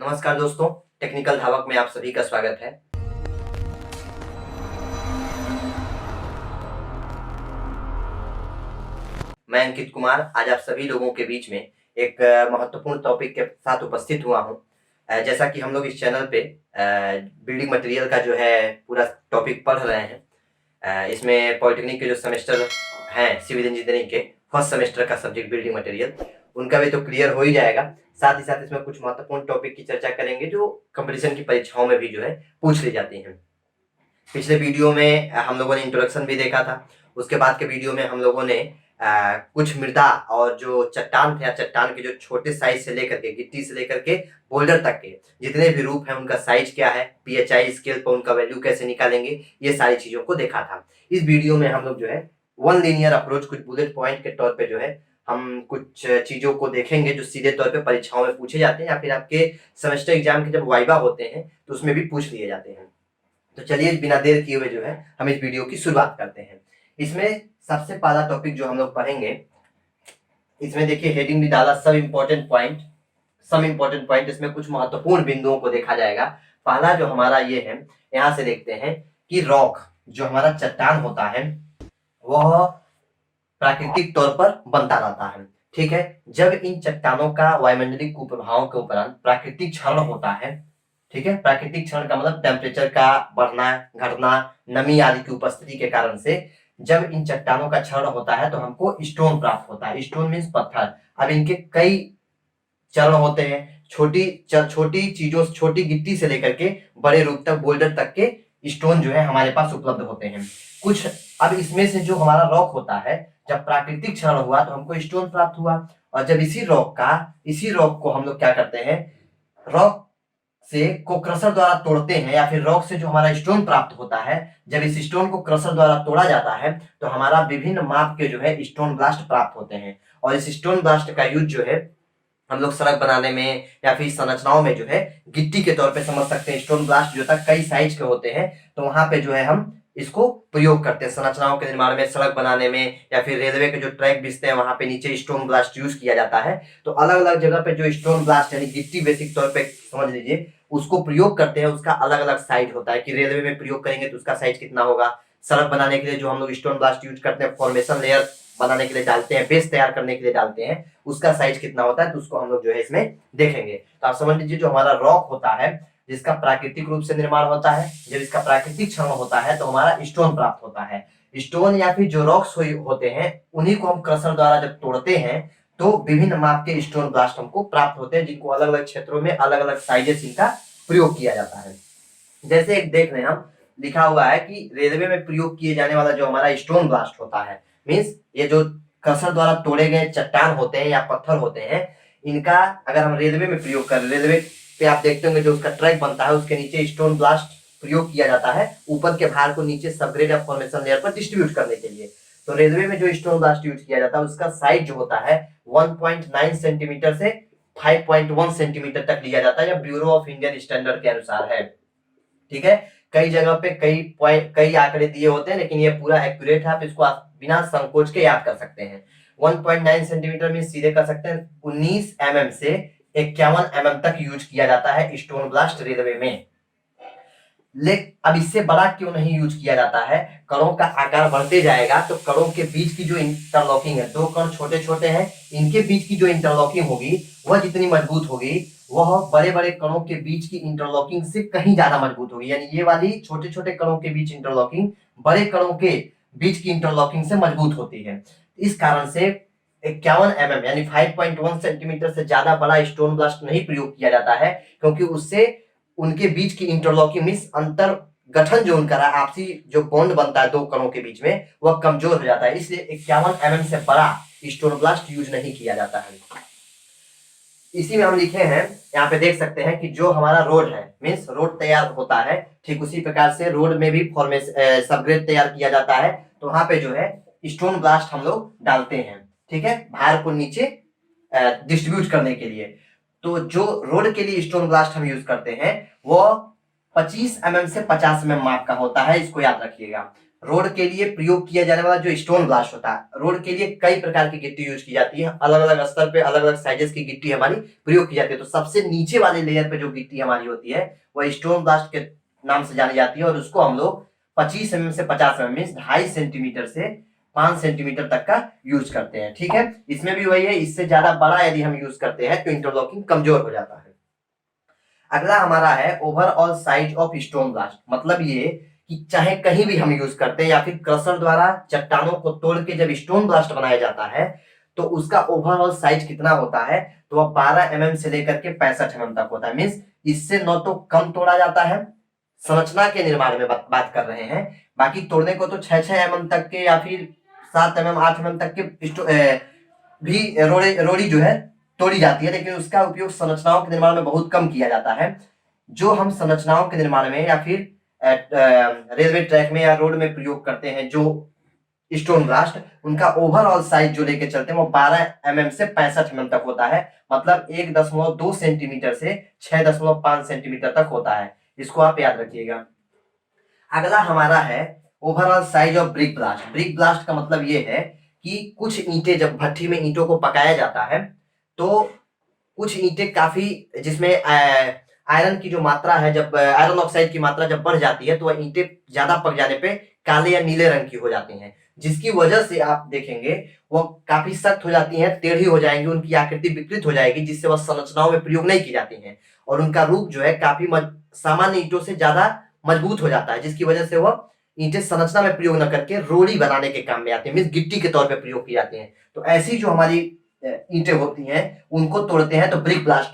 नमस्कार दोस्तों, टेक्निकल धावक में आप सभी का स्वागत है। मैं अंकित कुमार आज आप सभी लोगों के बीच में एक महत्वपूर्ण टॉपिक के साथ उपस्थित हुआ हूं। जैसा कि हम लोग इस चैनल पे बिल्डिंग मटेरियल का जो है पूरा टॉपिक पढ़ रहे हैं। इसमें पॉलिटेक्निक के जो सेमेस्टर हैं सिविल इंजीनियरिंग के फर्स्ट सेमेस्टर का सब्जेक्ट बिल्डिंग मटेरियल, उनका भी तो क्लियर हो ही जाएगा। साथ ही साथ इसमें कुछ महत्वपूर्ण टॉपिक की चर्चा करेंगे जो कंपटीशन की परीक्षाओं में भी जो है पूछ ली जाती हैं। पिछले वीडियो में हम लोगों ने इंट्रोडक्शन भी देखा था। उसके बाद के वीडियो में हम लोगों ने कुछ मृदा और जो चट्टान थे, चट्टान के जो छोटे साइज से लेकर के गिट्टी से लेकर के बोल्डर तक के जितने भी रूप हैं उनका साइज क्या है, पीएचआई स्केल पर उनका वैल्यू कैसे निकालेंगे, ये सारी चीजों को देखा था। इस वीडियो में हम लोग जो है वन लीनियर अप्रोच, कुछ बुलेट पॉइंट के तौर पे जो है हम कुछ चीजों को देखेंगे जो सीधे तौर पे परीक्षाओं में पूछे जाते हैं या फिर आपके सेमेस्टर एग्जाम के जब वाइवा होते हैं तो उसमें भी पूछ लिए जाते हैं। तो चलिए बिना देर किए हुए जो है हम इस वीडियो की शुरुआत करते हैं। इसमें सबसे पहला टॉपिक जो हम लोग पढ़ेंगे, इसमें देखिए हेडिंग भी डाला सब इम्पोर्टेंट पॉइंट। इसमें कुछ महत्वपूर्ण बिंदुओं को देखा जाएगा। पहला जो हमारा ये है, यहाँ से देखते हैं कि रॉक जो हमारा चट्टान होता है वह प्राकृतिक तौर पर बनता रहता है। ठीक है, जब इन चट्टानों का वायुमंडलीय कुप्रभावों के उपरांत प्राकृतिक क्षरण होता है, ठीक है, प्राकृतिक क्षरण का मतलब टेम्परेचर का बढ़ना, घटना, नमी आदि की उपस्थिति के कारण से जब इन चट्टानों का क्षरण होता है तो हमको स्टोन प्राप्त होता है। स्टोन मीन्स पत्थर। अब इनके कई चरण होते हैं, छोटी चीजों, छोटी गिट्टी से लेकर के बड़े रूप तक, बोल्डर तक के स्टोन जो है हमारे पास उपलब्ध होते हैं कुछ। अब इसमें से जो हमारा रॉक होता है, जब प्राकृतिक क्षरण हुआ तो हमको स्टोन प्राप्त हुआ, और जब इसी रॉक को हम लोग क्या करते हैं, रॉक से को क्रशर द्वारा तोड़ते हैं, या फिर रॉक से जो हमारा स्टोन प्राप्त होता है, जब इस स्टोन को क्रशर द्वारा तोड़ा जाता है तो हमारा विभिन्न माप के जो है स्टोन ब्लास्ट प्राप्त होते हैं। और इस स्टोन ब्लास्ट का यूज जो है हम लोग सड़क बनाने में या फिर संरचनाओं में जो है गिट्टी के तौर पे समझ सकते हैं। स्टोन ब्लास्ट जो तक कई साइज के होते हैं तो वहां पे जो है हम इसको प्रयोग करते हैं संरचनाओं के निर्माण में, सड़क बनाने में, या फिर रेलवे के जो ट्रैक बिछते हैं वहां पे नीचे स्टोन ब्लास्ट यूज किया जाता है। तो अलग अलग जगह पे जो स्टोन ब्लास्ट यानी गिट्टी बेसिक तौर पे समझ लीजिए उसको प्रयोग करते हैं, उसका अलग अलग साइज होता है कि रेलवे में प्रयोग करेंगे तो उसका साइज कितना होगा, सड़क बनाने के लिए जो हम लोग स्टोन ब्लास्ट यूज करते हैं, फॉर्मेशन लेयर बनाने के लिए डालते हैं, बेस तैयार करने के लिए डालते हैं, उसका साइज कितना होता है, तो उसको हम लोग जो है इसमें देखेंगे। तो आप समझ लीजिए जो हमारा रॉक होता है जिसका प्राकृतिक रूप से निर्माण होता है, जब इसका प्राकृतिक क्षरण होता है तो हमारा स्टोन प्राप्त होता है। स्टोन या फिर जो रॉक्स होते हैं उन्हीं को हम क्रशर द्वारा जब तोड़ते हैं तो विभिन्न माप के स्टोन ब्लास्ट हमको प्राप्त होते हैं, जिनको अलग अलग क्षेत्रों में अलग अलग साइजेस इनका प्रयोग किया जाता है। जैसे एक देख रहे हैं, हम लिखा हुआ है कि रेलवे में प्रयोग किए जाने वाला जो हमारा स्टोन ब्लास्ट होता है, मीन्स ये जो क्रशर द्वारा तोड़े गए चट्टान होते हैं या पत्थर होते हैं, इनका अगर हम रेलवे में प्रयोग करें, रेलवे पे आप देखते होंगे जो उसका ट्रैक बनता है उसके नीचे स्टोन ब्लास्ट प्रयोग किया जाता है ऊपर के भार को नीचे सबग्रेड या फॉर्मेशन लेयर पर डिस्ट्रीब्यूट करने के लिए। तो रेलवे में जो स्टोन ब्लास्ट यूज किया जाता है उसका साइज जो होता है 1.9 सेंटीमीटर से 5.1 सेंटीमीटर तक लिया जाता है, या ब्यूरो ऑफ इंडियन स्टैंडर्ड के अनुसार है। ठीक है, कई जगह पे कई आंकड़े दिए होते हैं लेकिन ये पूरा एक्यूरेट है, आप इसको बिना संकोच के याद कर सकते हैं। 1.9 सेंटीमीटर में सीधे कर सकते हैं 19 mm से 51 mm तक यूज किया जाता है स्टोन ब्लास्ट रेलवे में। लेकिन अब इससे बड़ा क्यों नहीं यूज किया जाता है, कणों का आकार बढ़ते जाएगा तो कणों के बीच की जो इंटरलॉकिंग है, दो कण छोटे छोटे हैं, इनके बीच की जो इंटरलॉकिंग होगी वह जितनी मजबूत होगी वह बड़े बड़े कणों के बीच की इंटरलॉकिंग से कहीं ज्यादा मजबूत होगी। यानी ये वाली छोटे छोटे कणों के बीच इंटरलॉकिंग बड़े कणों के बीच की इंटरलॉकिंग से मजबूत होती है। इस कारण से 51 mm यानी 5.1 सेंटीमीटर से ज्यादा बड़ा स्टोन ब्लास्ट नहीं प्रयोग किया जाता है, क्योंकि उससे उनके बीच की इंटरलॉकिंग मींस अंतर गठन जो उनका आपसी जो बॉन्ड बनता है दो कणों के बीच में वह कमजोर हो जाता है, इसलिए 51 mm से बड़ा स्टोन ब्लास्ट यूज नहीं किया जाता है। इसी में हम लिखे हैं, यहाँ पे देख सकते हैं कि जो हमारा रोड है मीन्स रोड तैयार होता है, ठीक उसी प्रकार से रोड में भी फॉर्मेशन सबग्रेड तैयार किया जाता है। तो वहां पे जो है स्टोन ब्लास्ट हम लोग डालते हैं, ठीक है, भार को नीचे डिस्ट्रीब्यूट करने के लिए। तो जो रोड के लिए स्टोन ब्लास्ट हम यूज करते हैं वो 25 mm से 50 mm माप का होता है, इसको याद रखिएगा। रोड के लिए प्रयोग किया जाने वाला जो स्टोन ब्लास्ट होता है, रोड के लिए कई प्रकार की गिट्टी यूज की जाती है, अलग अलग स्तर पे अलग अलग साइजेस की गिट्टी हमारी प्रयोग की जाती है। तो सबसे नीचे वाले लेयर पे जो गिट्टी हमारी होती है वह स्टोन ब्लास्ट के नाम से जानी जाती है, और उसको हम लोग 25 mm से 50 mm मीन 2.5 सेंटीमीटर से 5 सेंटीमीटर तक का यूज करते हैं। ठीक है, इसमें भी वही है, इससे ज्यादा बड़ा यदि हम यूज करते हैं तो इंटरलॉकिंग कमजोर हो जाता है। अगला हमारा है overall size of stone blast, मतलब ये कि चाहे कहीं भी हम यूज करते हैं या फिर क्रशर द्वारा चट्टानों को तोड़ के जब स्टोन ब्लास्ट बनाया जाता है तो उसका ओवरऑल साइज कितना होता है, तो वह 12 mm से लेकर के 65 mm तक होता है। मीन्स इससे न तो कम तोड़ा जाता है, संरचना के निर्माण में बात कर रहे हैं, बाकी तोड़ने को तो 6 mm तक के या फिर 7 mm 8 mm तक के भी रोड़ी जो है तोड़ी जाती है, लेकिन उसका उपयोग संरचनाओं के निर्माण में बहुत कम किया जाता है। जो हम संरचनाओं के निर्माण में या फिर रेलवे ट्रैक में या रोड में प्रयोग करते हैं जो स्टोन ब्लास्ट, उनका ओवरऑल साइज जो लेके चलते हैं वो 12 mm से 65 mm तक होता है, मतलब 1.2 सेंटीमीटर से 6.5 सेंटीमीटर तक होता है। इसको आप याद रखिएगा। अगला हमारा है overall size of brick blast. Brick blast का मतलब ये है कि कुछ ईंटें जब भट्ठी में ईंटों को पकाया जाता है तो कुछ ईंटें काफी, जिसमें आयरन की जो मात्रा है, जब आयरन ऑक्साइड की मात्रा जब बढ़ जाती है तो वह ईंटें ज्यादा पक जाने पे काले या नीले रंग की हो जाती हैं, जिसकी वजह से आप देखेंगे वो काफी सख्त हो जाती हैं, टेढ़ी हो जाएंगी, उनकी आकृति विकृत हो जाएगी, जिससे वह संरचनाओं में प्रयोग नहीं की जाती हैं, और उनका रूप जो है काफी सामान्य ईंटों से ज्यादा मजबूत हो जाता है, जिसकी वजह से वह ईंटें संरचना में प्रयोग न करके रोड़ी बनाने के काम में आती है, मीन्स गिट्टी के तौर पर प्रयोग की जाती हैं। तो ऐसी जो हमारी ईंटें होती हैं उनको तोड़ते हैं तो ब्रिक ब्लास्ट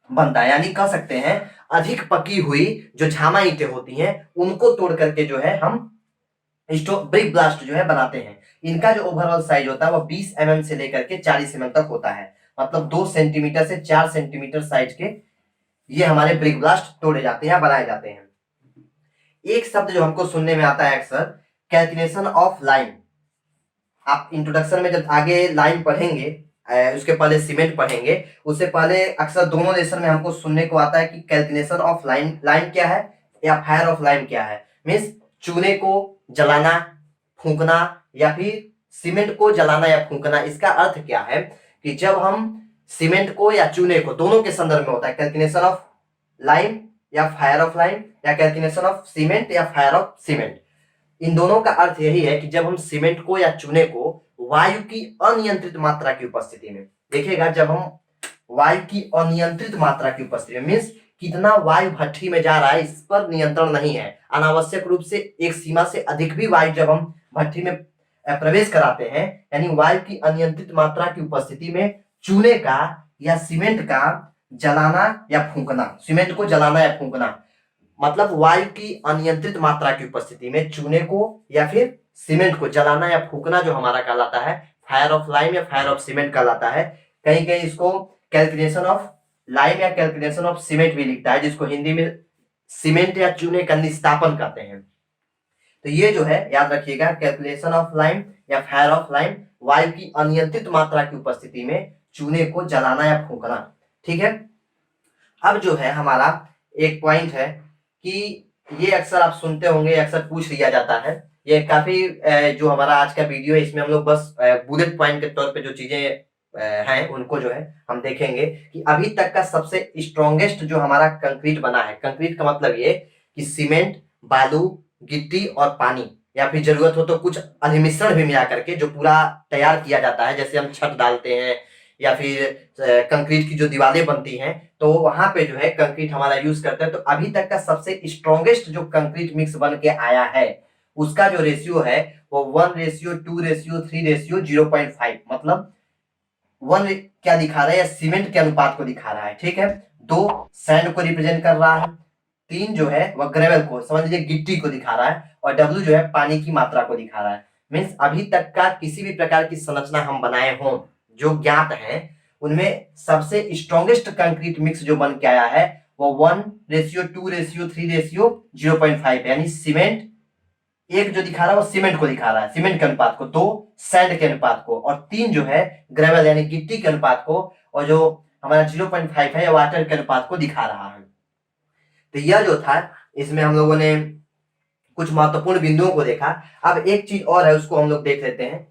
बनता है, यानी कह सकते हैं अधिक पकी हुई जो झामा ईंटें होती हैं उनको तोड़ करके जो है हम ब्रिक ब्लास्ट जो है बनाते हैं। इनका जो ओवरऑल साइज होता है वो 20 mm से लेकर के 40 mm तक होता है, मतलब 2 सेंटीमीटर से 4 सेंटीमीटर साइज के ये हमारे ब्रिक ब्लास्ट तोड़े जाते हैं, बनाए जाते हैं। एक शब्द जो हमको सुनने में आता है अक्सर, कैल्कुलेशन ऑफ लाइन। आप इंट्रोडक्शन में जब आगे लाइन पढ़ेंगे, उसके पहले सीमेंट पढ़ेंगे, उससे पहले अक्सर दोनों लेसन में हमको सुनने को आता है कि कैल्कुलेशन ऑफ लाइन, लाइन क्या है या फायर ऑफ लाइन क्या है। मीन्स चूने को जलाना, फूंकना, या फिर सीमेंट को जलाना या फूंकना। इसका अर्थ क्या है कि जब हम सीमेंट को या चूने को, दोनों के संदर्भ में होता है कैल्कुलेशन ऑफ लाइन या फायर ऑफ लाइन, या कैल्कुलेशन ऑफ सीमेंट या फायर ऑफ सीमेंट। इन दोनों का अर्थ यही है कि जब हम सीमेंट को या चूने को वायु की अनियंत्रित मात्रा की उपस्थिति में, देखिएगा जब हम वायु की अनियंत्रित मात्रा की उपस्थिति में, मीन्स कितना वायु भट्ठी में जा रहा है इस पर नियंत्रण नहीं है, अनावश्यक रूप से एक सीमा से अधिक भी वायु जब हम भट्ठी में प्रवेश कराते हैं, यानी वायु की अनियंत्रित मात्रा की उपस्थिति में चूने का या सीमेंट का जलाना या फूंकना, सीमेंट को जलाना या फूंकना, मतलब वायु की अनियंत्रित मात्रा की उपस्थिति में चूने को या फिर सीमेंट को जलाना या फूंकना जो हमारा कहलाता है फायर ऑफ लाइम या फायर ऑफ सीमेंट कहलाता है। कहीं कहीं इसको कैलकुलेशन ऑफ लाइम या कैलकुलेशन ऑफ सीमेंट भी लिखता है, जिसको हिंदी में सीमेंट या चूने का निस्तापन कहते हैं। तो ये जो है याद रखिएगा, कैलकुलेशन ऑफ लाइम या फायर ऑफ लाइम, वायु की अनियंत्रित मात्रा की उपस्थिति में चूने को जलाना या फूंकना। ठीक है, अब जो है हमारा एक पॉइंट है कि ये अक्सर आप सुनते होंगे, अक्सर पूछ लिया जाता है, ये काफी जो हमारा आज का वीडियो है इसमें हम लोग बस बुलेट पॉइंट के तौर पे जो चीजें हैं उनको जो है हम देखेंगे कि अभी तक का सबसे स्ट्रॉन्गेस्ट जो हमारा कंक्रीट बना है। कंक्रीट का मतलब ये कि सीमेंट, बालू, गिट्टी और पानी, या फिर जरूरत हो तो कुछ अधिमिश्रण भी मिला करके जो पूरा तैयार किया जाता है, जैसे हम छत डालते हैं या फिर कंक्रीट की जो दीवारें बनती हैं तो वहां पे जो है कंक्रीट हमारा यूज करते हैं। तो अभी तक का सबसे स्ट्रॉन्गेस्ट जो कंक्रीट मिक्स बन के आया है उसका जो रेशियो है वो 1:2:3:0.5, मतलब 1 क्या दिखा रहा है, या सीमेंट के अनुपात को दिखा रहा है। ठीक है, 2 सैंड को रिप्रेजेंट कर रहा है, 3 जो है वह ग्रेवल को, समझ लीजिए गिट्टी को दिखा रहा है, और W जो है पानी की मात्रा को दिखा रहा है। मीन्स अभी तक का किसी भी प्रकार की संरचना हम बनाए हों जो ज्ञात है उनमें सबसे स्ट्रॉन्गेस्ट कंक्रीट मिक्स जो बन के आया है वो 1:2:3:0.5, यानी सीमेंट एक जो दिखा रहा है वो सीमेंट को दिखा रहा है, सीमेंट के अनुपात को, 2 सैंड के अनुपात को, और 3 जो है ग्रेवल यानी गिट्टी के अनुपात को, और जो हमारा 0.5 है वाटर के अनुपात को दिखा रहा है। तो यह जो था इसमें हम लोगों ने कुछ महत्वपूर्ण बिंदुओं को देखा। अब एक चीज और है, उसको हम लोग देख लेते हैं,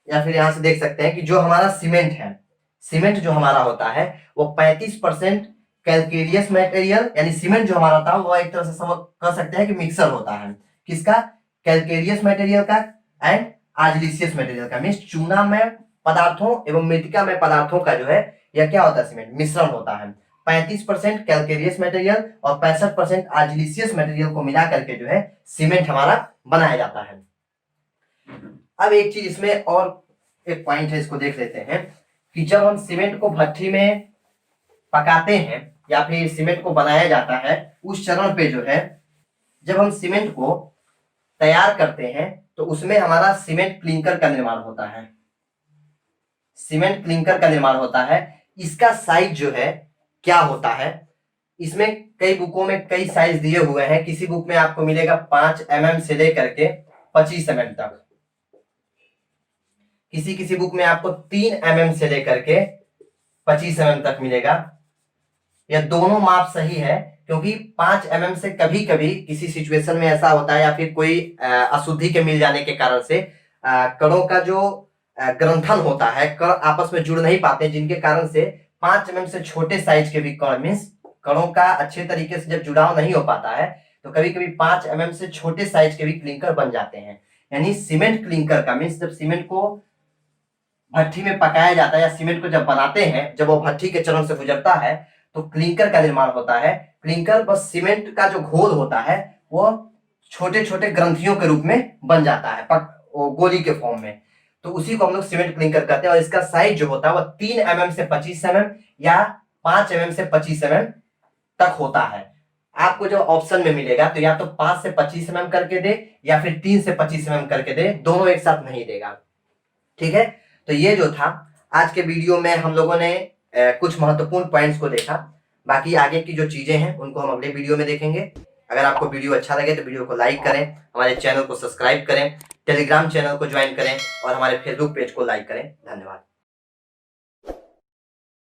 या फिर यहां से देख सकते हैं कि जो हमारा सीमेंट है, सीमेंट जो हमारा होता है वो 35% कैलकेरियस मटेरियल, यानी सीमेंट जो हमारा था वो एक तरह से समझ कह सकते हैं कि मिक्सर होता है। किसका? कैलकेरियस मटेरियल का एंड आर्जिलिशियस मटेरियल का। मींस चूनामय पदार्थों एवं मृतिकामय पदार्थों का जो है यह क्या होता है? सीमेंट मिश्रण होता है। 35% कैलकेरियस मटेरियल और 65% आर्जिलिशियस मटेरियल को मिला करके जो है सीमेंट हमारा बनाया जाता है। अब एक चीज इसमें और एक पॉइंट है, इसको देख लेते हैं कि जब हम सीमेंट को भट्ठी में पकाते हैं या फिर सीमेंट को बनाया जाता है, उस चरण पे जो है जब हम सीमेंट को तैयार करते हैं तो उसमें हमारा सीमेंट क्लिंकर का निर्माण होता है। सीमेंट क्लिंकर का निर्माण होता है। इसका साइज जो है क्या होता है, इसमें कई बुकों में कई साइज दिए हुए हैं। किसी बुक में आपको मिलेगा 5 mm से लेकर के 25 mm तक, किसी बुक में आपको 3 mm से लेकर के 25 mm तक मिलेगा। यह दोनों माप सही है, क्योंकि 5 mm से कभी कभी किसी सिचुएशन में ऐसा होता है या फिर कोई अशुद्धि के मिल जाने के कारण से कणों का जो ग्रंथन होता है, कण आपस में जुड़ नहीं पाते, जिनके कारण से 5 mm से छोटे साइज के भी कण, मीन्स कणों का अच्छे तरीके से जब जुड़ाव नहीं हो पाता है तो कभी कभी 5 mm से छोटे साइज के भी क्लिंकर बन जाते हैं। यानी सीमेंट क्लिंकर का मीन्स जब सीमेंट को भट्ठी में पकाया जाता है या सीमेंट को जब बनाते हैं, जब वो भट्ठी के चरण से गुजरता है तो क्लिंकर का निर्माण होता है। क्लिंकर बस सीमेंट का जो घोल होता है वो छोटे छोटे ग्रंथियों के रूप में बन जाता है, वो गोली के फॉर्म में, तो उसी को हम लोग सीमेंट क्लिंकर कहते हैं। और इसका साइज जो होता है वो 3 mm से 25 mm या 5 mm से 25 mm तक होता है। आपको जब ऑप्शन में मिलेगा तो या तो 5 से 25 mm करके दे या फिर 3 से 25 mm करके दे, दोनों एक साथ नहीं देगा। ठीक है, तो ये जो था आज के वीडियो में हम लोगों ने कुछ महत्वपूर्ण पॉइंट्स को देखा। बाकी आगे की जो चीजें हैं उनको हम अगले वीडियो में देखेंगे। अगर आपको वीडियो अच्छा लगे तो वीडियो को लाइक करें, हमारे चैनल को सब्सक्राइब करें, टेलीग्राम चैनल को ज्वाइन करें और हमारे फेसबुक पेज को लाइक करें। धन्यवाद।